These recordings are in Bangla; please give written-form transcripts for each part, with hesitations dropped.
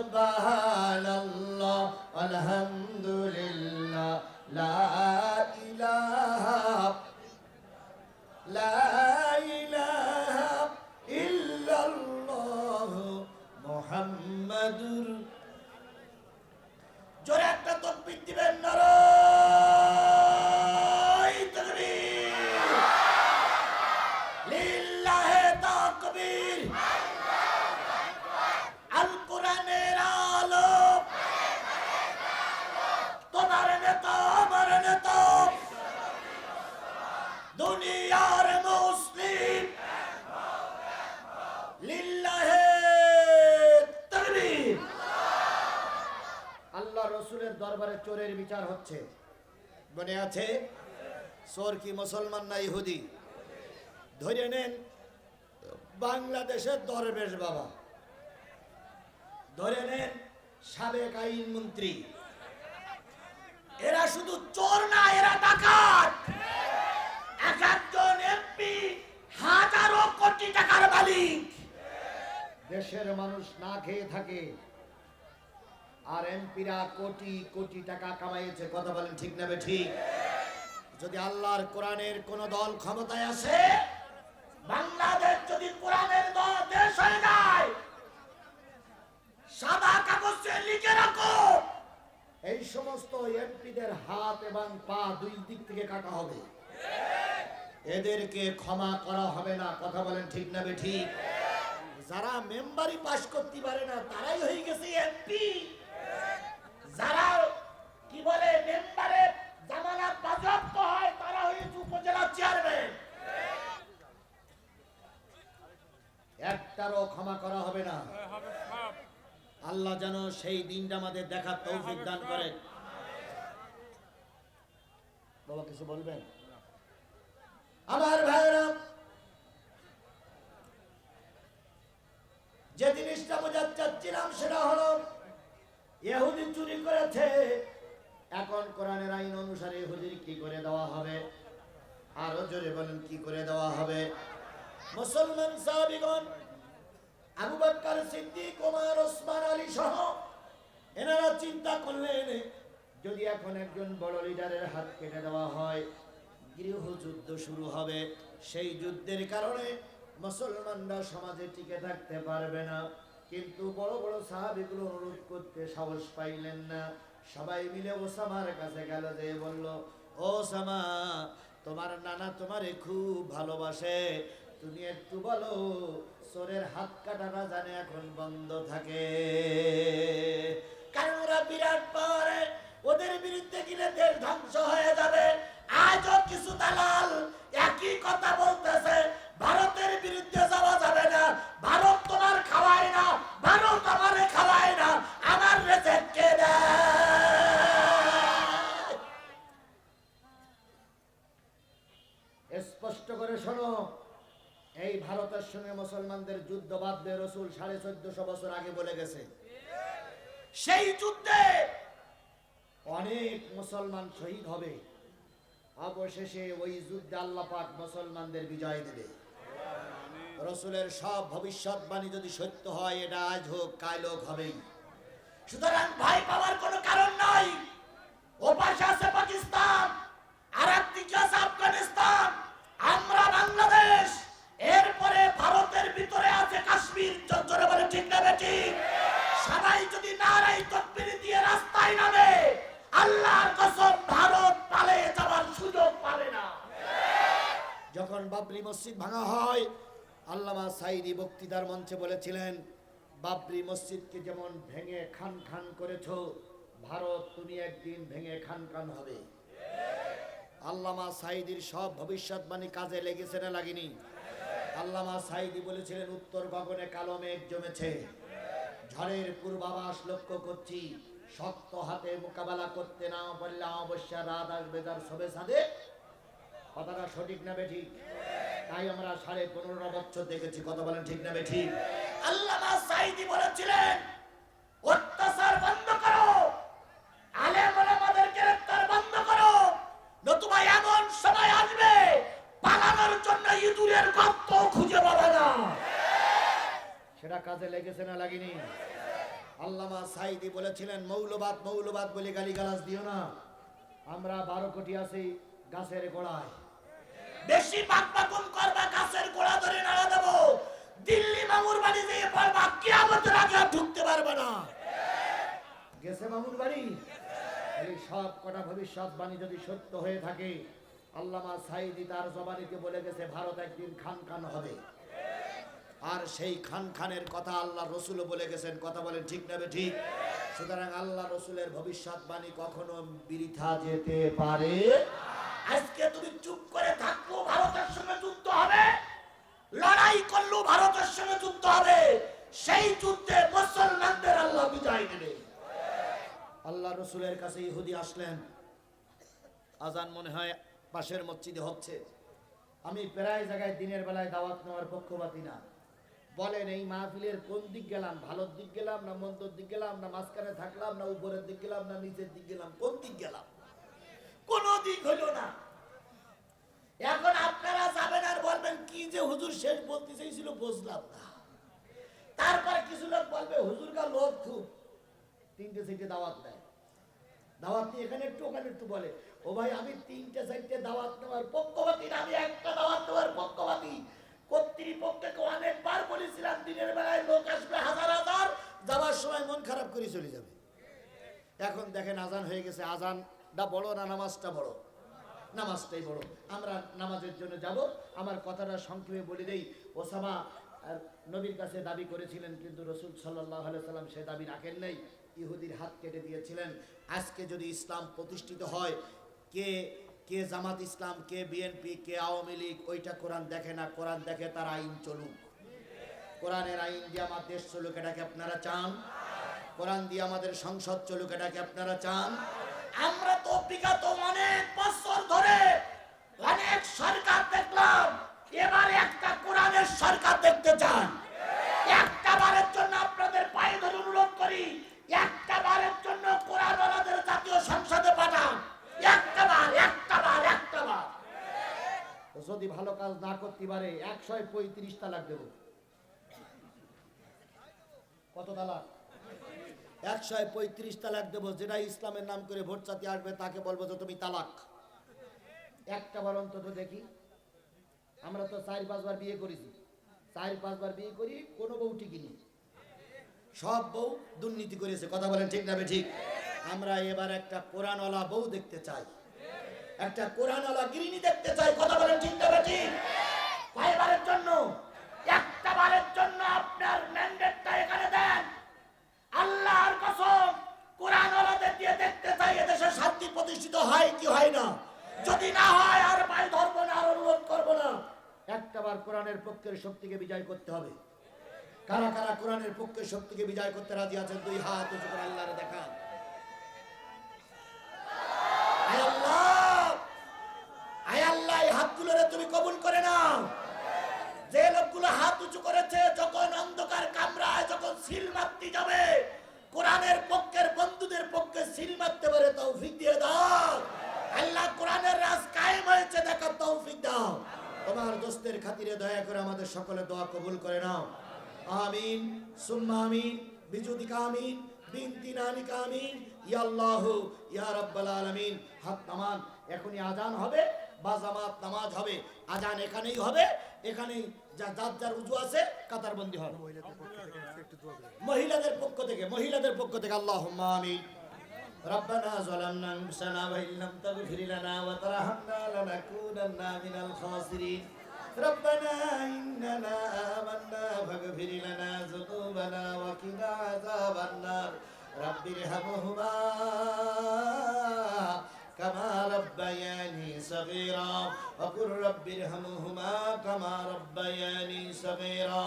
সুবহানাল্লাহ আলহামদুলিল্লাহ লা ইলাহা ইল্লাল্লাহ মুহাম্মাদুর। জোরে একটা তাকবীর দিবেন, নারায়ে তাকবীর, লিল্লাহি তাকবীর। আল কোরআনের আলো, তোমার নেতা আমার নেতা, দুনিয়ার মুসলিম, লিল্লাহি তাকবীর। আল্লাহ রসুলের দরবারে চোরের বিচার হচ্ছে, মনে আছে? চোর কি মুসলমান না ইহুদি? ধরে নেন বাংলাদেশের দরবেশ বাবা, ধরে নেন সাবেক আইনমন্ত্রী, এরা শুধু চোর না, এরা ডাকাত। এক একজন এমপি হাজারো কোটি টাকার মালিক। দেশের মানুষ না খেয়ে থাকে, আর এমপিরা কোটি কোটি টাকা কামাইছে। কথা বলেন ঠিক না ঠিক? যদি আল্লাহর কোরআনের কোন দল ক্ষমতায় আসে, বাংলাদেশ যদি কোরআনের দেশ হয়ে যায়, সাদা কাগজে লিখে রাখো, এই সমস্ত এমপিদের হাত এবং পা দুই দিক থেকে কাটা হবে, এদেরকে ক্ষমা করা হবে না। কথা বলেন ঠিক না ঠিক? যারা মেম্বারই পাস করতে পারে না, তারাই হয়ে গেছে এমপি। যারা কি বলে মেম্বারে জামানত বাজেয়াপ্ত হয়, তারা হয়েছে উপজেলা চেয়ারম্যান। একটারও ক্ষমা করা হবে না। আল্লাহ যেন সেই দিনটা আমাদের দেখার তৌফিক দান করেন। বাবা কিছু বলবেন? আমার ভাইরা, যে জিনিসটা বোঝাতে চাচ্ছিলাম সেটা হলো, ইহুদি চুরি করেছে, এখন কোরআনের আইন অনুসারে ইহুদির কি করে দেওয়া হবে? আরো জোরে বলেন, কি করে দেওয়া হবে? মুসলমান সাহাবীগণ আবু বকর সিদ্দিক, ওমর, ওসমান, আলী সহ এনারা চিন্তা করলেন, যদি এখন একজন বড় লিডারের হাত কেটে দেওয়া হয়, গৃহযুদ্ধ শুরু হবে। সেই যুদ্ধের কারণে মুসলমানরা সমাজে টিকে থাকতে পারবে না। কিন্তু বড় বড় সাহাবীগুলো অনুরোধ করতে সাহস পাইলেন না। সবাই মিলে ওসামার কাছে গেল, যে বলল, ও ওসামা, তোমার নানা তোমারে খুব ভালোবাসে, তুমি একটু বলো চোরের হাত কাটাটা জানে এখন বন্ধ থাকে। কারণ ওরা বিরাট পাওয়ারে, ওদের বিরুদ্ধে গেলে দেশ ধ্বংস হয়ে যাবে। আজও কিছু দালাল একই কথা বলতেছে, ভারতের বিরুদ্ধে যাওয়া যাবে না, ভারত তোমার খাওয়ায় না, ভারত আমারে খাওয়ায় না, আমার রেজেক কে দেয়? স্পষ্ট করে শোনো, এই ভারতের সঙ্গে মুসলমানদের যুদ্ধ বাঁধবে রাসূল 1450 বছর আগে বলে গেছে। সেই যুদ্ধে অনেক মুসলমান শহীদ হবে, অবশেষে ওই যুদ্ধে আল্লাহ পাক মুসলমানদের বিজয় দেবে। রাসূলের সব ভবিষ্যৎবাণী যদি সত্য হয়, এটা আজ হোক কাল হোক হবেই। সুতরাং ভয় পাওয়ার কোনো কারণ নাই। ও পাশে আছে পাকিস্তান, আর একদিকে আছে আফগানিস্তান, আমরা বাংলাদেশ, এরপরে ভারতের ভিতরে আছে কাশ্মীর। জোরে বলে ঠিক না ঠিক? সবাই যদি নারায়ে তাকবীর দিয়ে রাস্তায় নামে, আল্লাহর কসম ভারত পালিয়ে যাওয়ার সুযোগ পাবে না। যখন বাবরি মসজিদ ভাঙা হয়, আল্লামা সাঈদী বক্তৃতার মঞ্চে বলেছিলেন, বাবরি মসজিদকে যেমন ভেঙে খান খান করেছো, ভারত তুমি একদিন ভেঙে খান খান হবে। আল্লামা সাঈদীর সব ভবিষ্যৎবাণী কাজে লেগেছে না লাগেনি? আল্লামা সাঈদী বলেছিলেন, উত্তর গগনে কালো মেঘ জমেছে, ঝড়ের পূর্বাভাস লক্ষ্য করছি, শক্ত হাতে মোকাবেলা করতে না পারলে অবশ্যই রাত আসবে তার সবে সাদে। কথাটা সঠিক না বেঠিক? তাই আমরা 15.5 বছর দেখেছি। কথা বলেন ঠিক না বেঠিক? আল্লামা সাঈদী বলেছিলেন, অত্যাচার বন্ধ করো, আলেম ওলামাদের গ্রেফতার বন্ধ করো, নতুবা এমন সময় আসবে পালানোর জন্য ইঁদুরের গর্ত খুঁজে পাবে না। সেটা কাজে লেগেছে না লাগেনি? আল্লামা সাইদি বলেছিলেন, মৌলবাদ মৌলবাদ বলে গালিগালাজ দিও না, আমরা 12 কোটি আছি গাছের গোড়ায়। বেশি বাকবাকুম করবা, গাছের গোড়া ধরে নাড়া দেব। দিল্লি মামুর বাড়ি যেয়ে পড়বা, কিয়ামতের আগে আর ঢুকতে পারবে না। গেছে মামুর বাড়ি। এই সব কটা ভবিষ্যৎবাণী যদি সত্য হয়ে থাকে, আল্লামা সাইদি তার জবানিতে বলে গেছে ভারত একদিন খান খান হবে। আর সেই খান খানের কথা আল্লাহ রসুল বলে গেছেন। কথা বলেন ঠিক না ঠিক? সুতরাং আল্লাহ রসুলের ভবিষ্যৎবাণী কখনো বৃথা যেতে পারে। আজকে তুমি চুপ করে থাকলেও ভারতের সঙ্গে যুদ্ধ হবে, লড়াই করলেও ভারতের সঙ্গে যুদ্ধ হবে। সেই যুদ্ধে মুসলমানদের আল্লাহ বিজয় দেবে। আল্লাহ রসুলের কাছে ইহুদি আসলেন, আজান মনে হয় পাশের মসজিদে হচ্ছে। আমি প্রায় জায়গায় দিনের বেলায় দাওয়াত নেওয়ার পক্ষপাতী না। বলেন এই মাহফিলের কোন দিক গেলাম? ভালোর দিক গেলাম না মন্দর দিক গেলাম, না মাঝখানে থাকলাম, না উপরের দিক গেলাম, না নিচের দিক গেলাম? কোন দিক গেলাম? কোন দিক হইল না। এখন আপনারা যাবেন আর বলবেন কি যে হুজুর শেষ বলতে চাইছিল বুঝলাম না। তারপরে কিছু লোক বলবে হুজুর কা লোক খুব, 3টে 4টে দাওয়াত দেয়। দাওয়াত নিয়ে এখানে একটু ওখানে একটু বলে। ও ভাই, আমি 3টে 4টে দাওয়াত নেওয়ার পক্ষপাতী না, আমি একটা দাওয়াত নেওয়ার পক্ষপাতী। কর্তৃপক্ষকে অনেকবার বলেছিলাম দিনের বেলায় লোক আসবে হাজার হাজার, যাওয়ার সময় মন খারাপ করে চলে যাবে। এখন দেখেন আজান হয়ে গেছে। আজানটা বড় না নামাজটা বড়? নামাজটাই বড়। আমরা নামাজের জন্য যাব। আমার কথাটা সংক্ষেপে বলে দেই। ওসামা নবীর কাছে দাবি করেছিলেন, কিন্তু রাসূল সাল্লাল্লাহু আলাইহি সাল্লাম সে দাবি রাখেন নাই, ইহুদির হাত কেটে দিয়েছিলেন। আজকে যদি ইসলাম প্রতিষ্ঠিত হয়, কে কে জামাত ইসলাম, কে বিএনপি, কে আওয়ামী লীগ, ওইটা কোরআন দেখে না। কোরআন দেখে তার আইন চলুক। কোরআনের আইন দিয়ে আমার দেশ চলুক, এটাকে আপনারা চান? কোরআন দিয়ে আমাদের সংসদ চলুক, এটাকে আপনারা চান? আমরা তো বিগত অনেক বছর ধরে অনেক সরকার দেখলাম, এবারে একটা কোরআনের সরকার দেখতে চান? একটা বারের জন্য আপনাদের পায়ে ধরে অনুরোধ করি, একটা বারের জন্য কোরআনওয়ালাদের জাতীয় সংসদে পাঠান। একটা বার। যদি ভালো কাজ না করতে পারে 135 তালাক দেব। কত তালাক? 135 তালাক দেব। যেটা ইসলামের নাম করে ভোট চাতে আসবে তাকে বলবো যে তুমি তালাক। একটা বার অন্তত দেখি। আমরা তো 4-5 বার বিয়ে করেছি, 4-5 বার বিয়ে করি, কোনো বউ টিকিনি। সব বউ দুর্নীতি করেছে। কথা বলেন ঠিক না ঠিক? আমরা এবার একটা কোরআনওয়ালা বউ দেখতে চাই, একটা কোরআনওয়ালা গৃহিণী দেখতে চাই। কথা বলেন ঠিক না ঠিক? কয়বারের জন্য? একটা বারের জন্য আপনার ম্যান্ডেটটা এখানে দেন। আল্লাহর কসম, কোরআনওয়ালাদের দিয়ে দেখতে চাই এদেশে শান্তি প্রতিষ্ঠিত হয় কি হয় না। যদি না হয় আর পায়ে ধরবো না, আর অনুরোধ করবো না। একটা বার কোরআনের পক্ষের শক্তিকে বিজয় করতে হবে। কারা কারা কোরআনের পক্ষের শক্তিকে বিজয় করতে রাজি আছেন? 2 হাত উঁচু করে আল্লাহরে দেখান। আল্লাহ, এই হাতগুলোরে তুমি কবুল করে নাও। যে লোকগুলো হাত উঁচু করেছে, যখন অন্ধকার কামরায় যখন সিল মারতে যাবে, কোরআনের পক্ষের বন্ধুদের পক্ষে সিল মারতে পারে তৌফিক দিয়ে দাও। আল্লাহ, কোরআনের রাজ কায়েম হয়েছে দেখার তৌফিক দাও। তোমার দোস্তের খাতিরে দয়া করে আমাদের সকলের দোয়া কবুল করে নাও। আমিন সুম্মা আমিন বিজুদিকা আমিন বিনতি নানিকা আমিন ইয়া আল্লাহ ইয়া রাব্বাল আলামিন। হাত নামান। এখনই আজান হবে বা জামাত নামাজ হবে। আজান এখানেই হবে, এখানেই যার যার উজু আছে কাতারবন্দি হবে। মহিলাদের পক্ষ থেকে আল্লাহুম্মা আমিন। ربنا ظلمنا أنفسنا وإن لم تغفر لنا وترحمنا لنكونن من الخاسرين ربنا إننا آمنا فاغفر لنا ذنوبنا وقنا عذاب النار رب ارحمهما كما ربياني صغيرا وقل رب ارحمهما كما ربياني صغيرا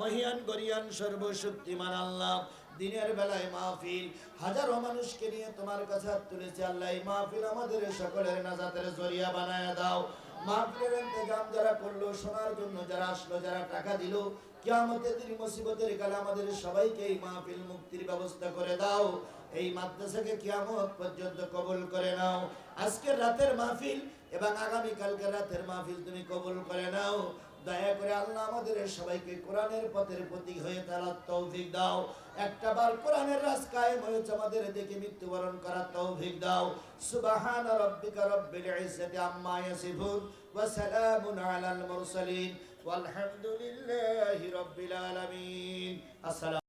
মহিয়ান গরিয়ান সর্বশক্তিমান আল্লাহ, দিনের বেলায় মাহফিল হাজারো মানুষকে নিয়ে তোমার কাছে হাত তুলেছে আল্লাহ। এই মাহফিল আমাদের সকলের নাজাতের জরিয়া বানায় দাও। মাহফিলের ইন্তজাম যারা করলো, শোনার জন্য যারা আসলো, যারা টাকা দিল, কিয়ামতের দিন মুসিবতের কালে আমাদের সবাইকে এই মাহফিল মুক্তির ব্যবস্থা করে দাও। এই মাদ্রাসাকে কিয়ামত পর্যন্ত কবুল করে নাও। আজকের রাতের মাহফিল এবং আগামী কালকের রাতের মাহফিল তুমি কবুল করে নাও। দয়া করে আল্লাহ আমাদের সবাইকে কোরআনের পথের প্রতীক হয়ে চলার তৌফিক দাও। একটা বার কোরআনের রাজ কায়েম হয়েছে, আমাদের দেখে মৃত্যুবরণ করার তৌফিক দাও। সুবহান রাব্বিকা রব্বিল ইজ্জাতি আম্মা ইয়াসিফুন ওয়া সালামুন আলাল মুরসালিন ওয়ালহামদুলিল্লাহি রাব্বিল আলামিন। আসসালামু